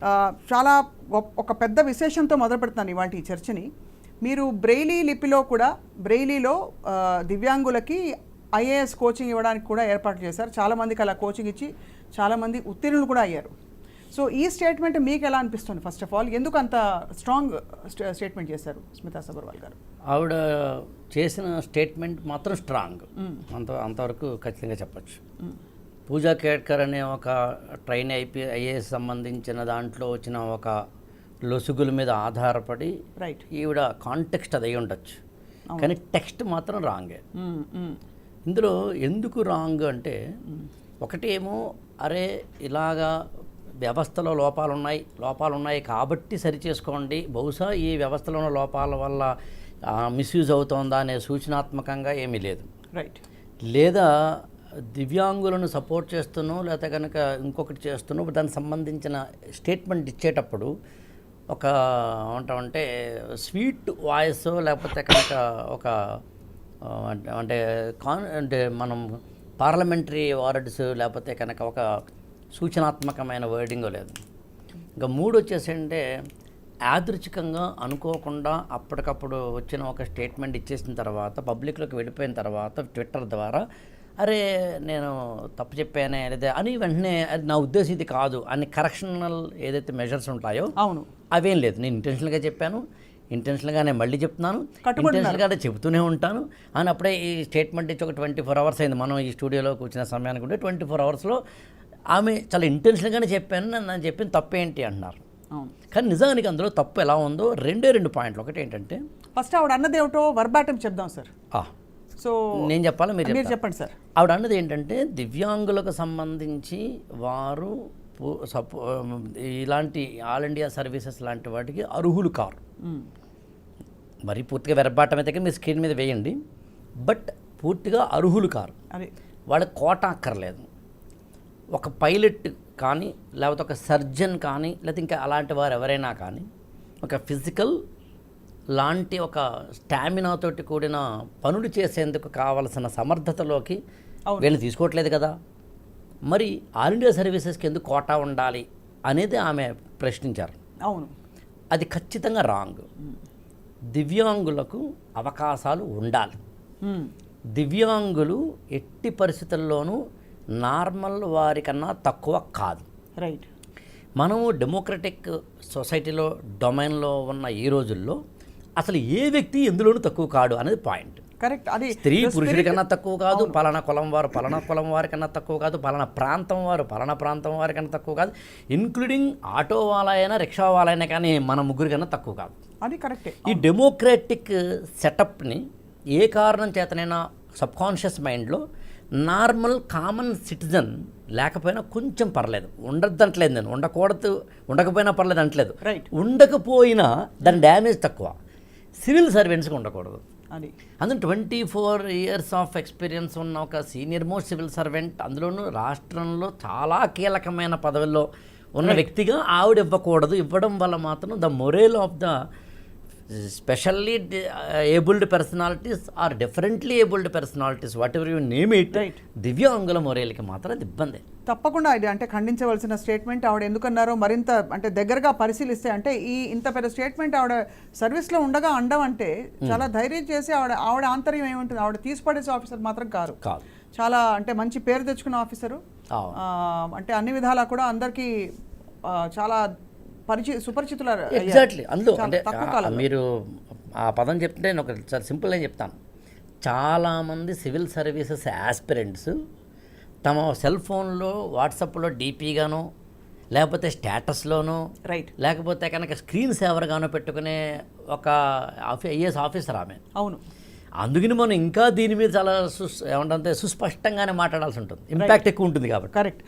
చాలా ఒక పెద్ద విశేషంతో మొదలు పెడుతున్నాను ఇవాళ ఈ చర్చని. మీరు బ్రెయిలీ లిపిలో కూడా బ్రెయిలీలో దివ్యాంగులకి ఐఏఎస్ కోచింగ్ ఇవ్వడానికి కూడా ఏర్పాటు చేశారు. చాలామందికి అలా కోచింగ్ ఇచ్చి చాలామంది ఉత్తీర్ణులు కూడా అయ్యారు. సో ఈ స్టేట్మెంట్ మీకు ఎలా అనిపిస్తుంది? ఫస్ట్ ఆఫ్ ఆల్ ఎందుకు అంత స్ట్రాంగ్ స్టేట్మెంట్ చేశారు స్మితా సబర్వాల్ గారు? ఆవిడ చేసిన స్టేట్మెంట్ మాత్రం స్ట్రాంగ్, అంతవరకు ఖచ్చితంగా చెప్పచ్చు. పూజా కేట్కర్ అనే ఒక ట్రైన్ ఐఏఎస్ సంబంధించిన దాంట్లో వచ్చిన ఒక లొసుగుల మీద ఆధారపడి ఈవిడ కాంటెక్స్ట్ అది అయి ఉండొచ్చు, కానీ టెక్స్ట్ మాత్రం రాంగే. ఇందులో ఎందుకు రాంగ్ అంటే ఒకటేమో అరే ఇలాగా వ్యవస్థలో లోపాలు ఉన్నాయి కాబట్టి సరిచేసుకోండి, బహుశా ఈ వ్యవస్థలో ఉన్న లోపాల వల్ల మిస్యూజ్ అవుతోందా అనే సూచనాత్మకంగా ఏమీ లేదు. రైట్. లేదా దివ్యాంగులను సపోర్ట్ చేస్తున్నాం లేకపోతే కనుక ఇంకొకటి చేస్తున్నాం, దానికి సంబంధించిన స్టేట్మెంట్ ఇచ్చేటప్పుడు ఒక ఏమంటామంటే స్వీట్ వాయిస్ లేకపోతే కనుక ఒక అంటే మనం పార్లమెంటరీ వర్డ్స్ లేకపోతే కనుక ఒక సూచనాత్మకమైన వర్డింగ్ లేదు. ఇంకా మూడు వచ్చేసంటే యాదృచ్ఛికంగా అనుకోకుండా అప్పటికప్పుడు వచ్చిన ఒక స్టేట్మెంట్ ఇచ్చేసిన తర్వాత పబ్లిక్లోకి వెళ్ళిపోయిన తర్వాత ట్విట్టర్ ద్వారా అరే నేను తప్పు చెప్పానే లేదా అని వెంటనే అది నా ఉద్దేశం ఇది కాదు అని కరెక్షనల్ ఏదైతే మెజర్స్ ఉంటాయో అవును అవేం లేదు. నేను ఇంటెన్షనల్గా చెప్పాను, ఇంటెన్షనల్గానే మళ్ళీ చెప్తున్నాను, ఇంటెన్షనల్గానే చెబుతూనే ఉంటాను అని అప్పుడే ఈ స్టేట్మెంట్ ఇచ్చి ఒక 24 hours అయింది మనం ఈ స్టూడియోలో కూర్చున్న సమయానికి ఉంటే 24 hours ఆమె చాలా ఇంటెన్షనల్గానే చెప్పాను, నన్ను చెప్పిన తప్పు ఏంటి అంటున్నారు. కానీ నిజానికి అందులో తప్పు ఎలా ఉందో రెండు పాయింట్లు. ఒకటి ఏంటంటే ఫస్ట్ ఆవిడ అన్నదేమిటో వర్బాటం చెప్దాం సార్. సో నేను చెప్పాలా మీరు చెప్పండి సార్. ఆవిడ అన్నది ఏంటంటే దివ్యాంగులకు సంబంధించి వారు ఇలాంటి ఆల్ ఇండియా సర్వీసెస్ లాంటి వాటికి అర్హులు కారు. మరి పూర్తిగా వెరబాటం అయితే మీరు స్క్రీన్ మీద వేయండి, బట్ పూర్తిగా అర్హులు కారు. వాళ్ళకి కోట అక్కర్లేదు. ఒక పైలట్ కానీ లేకపోతే ఒక సర్జన్ కానీ లేకపోతే ఇంకా అలాంటి వారు ఎవరైనా కానీ ఒక ఫిజికల్ లాంటి ఒక స్టామినాతోటి కూడిన పనులు చేసేందుకు కావలసిన సమర్థతలోకి వీళ్ళు తీసుకోవట్లేదు కదా. మరి ఆల్ ఇండియా సర్వీసెస్కి ఎందుకు కోటా ఉండాలి అనేది ఆమె ప్రశ్నించారు. అవును, అది ఖచ్చితంగా రాంగ్. దివ్యాంగులకు అవకాశాలు ఉండాలి. దివ్యాంగులు ఎట్టి పరిస్థితుల్లోనూ నార్మల్ వారికన్నా తక్కువ కాదు. రైట్. మనము డెమోక్రటిక్ సొసైటీలో డొమైన్లో ఉన్న ఈ రోజుల్లో అసలు ఏ వ్యక్తి ఎందులోనూ తక్కువ కాడు అనేది పాయింట్. కరెక్ట్. అది స్త్రీ పురుషుడి కన్నా తక్కువ కాదు, పలానా కులం వారు పలానా కులం వారి కన్నా తక్కువ కాదు, పలానా ప్రాంతం వారు పలానా ప్రాంతం వారి కన్నా తక్కువ కాదు, ఇన్క్లూడింగ్ ఆటో వాళ్ళైనా రిక్షా వాళ్ళైనా కానీ మన ముగ్గురి కన్నా తక్కువ కాదు. అది కరెక్టే. ఈ డెమోక్రటిక్ సెటప్ని ఏ కారణం చేతనైనా సబ్కాన్షియస్ మైండ్లో నార్మల్ కామన్ సిటిజన్ లేకపోయినా కొంచెం పర్లేదు, ఉండద్దంటలేదు నేను, ఉండకపోయినా పర్లేదు అంటలేదు, ఉండకపోయినా దాని డ్యామేజ్ తక్కువ. సివిల్ సర్వెంట్స్కి ఉండకూడదు. అది అందులో 24 years ఆఫ్ ఎక్స్పీరియన్స్ ఉన్న ఒక సీనియర్ మోస్ట్ సివిల్ సర్వెంట్, అందులోనూ రాష్ట్రంలో చాలా కీలకమైన పదవుల్లో ఉన్న వ్యక్తిగా ఆవిడ ఇవ్వకూడదు. ఇవ్వడం వల్ల మాత్రం the morale of the specially abled personalities or differently abled personalities whatever you name it, దివ్యాంగుల మొరేల్కి మాత్రం అది ఇబ్బంది. తప్పకుండా ఇది అంటే ఖండించవలసిన స్టేట్మెంట్. ఆవిడ ఎందుకన్నారో మరింత అంటే దగ్గరగా పరిశీలిస్తే అంటే ఇంత పెద్ద స్టేట్మెంట్ ఆవిడ సర్వీస్లో ఉండగా అండం అంటే చాలా ధైర్యం చేసి ఆవిడ ఆంతర్యం ఏముంటుంది, ఆవిడ తీసిపడేసే ఆఫీసర్ మాత్రం కాదు. చాలా అంటే మంచి పేరు తెచ్చుకున్న ఆఫీసరు, అంటే అన్ని విధాలా కూడా అందరికీ చాలా సుపరిచితులు. ఎగ్జాక్ట్లీ. అందులో అంటే మీరు ఆ పదం చెప్తుంటే నేను ఒక చాలా సింపుల్గా చెప్తాను. చాలామంది సివిల్ సర్వీసెస్ యాస్పిరెంట్స్ తమ సెల్ ఫోన్లో వాట్సాప్లో డీపీగానో లేకపోతే స్టేటస్లోనో లేకపోతే కనుక స్క్రీన్ సేవర్గానో పెట్టుకునే ఒక ఐఏఎస్ ఆఫీసర్ ఆమె. అవును. అందుకని మనం ఇంకా దీని మీద చాలా ఏమంటే సుస్పష్టంగానే మాట్లాడాల్సి ఉంటుంది, ఇంపాక్ట్ ఎక్కువ ఉంటుంది కాబట్టి. కరెక్ట్.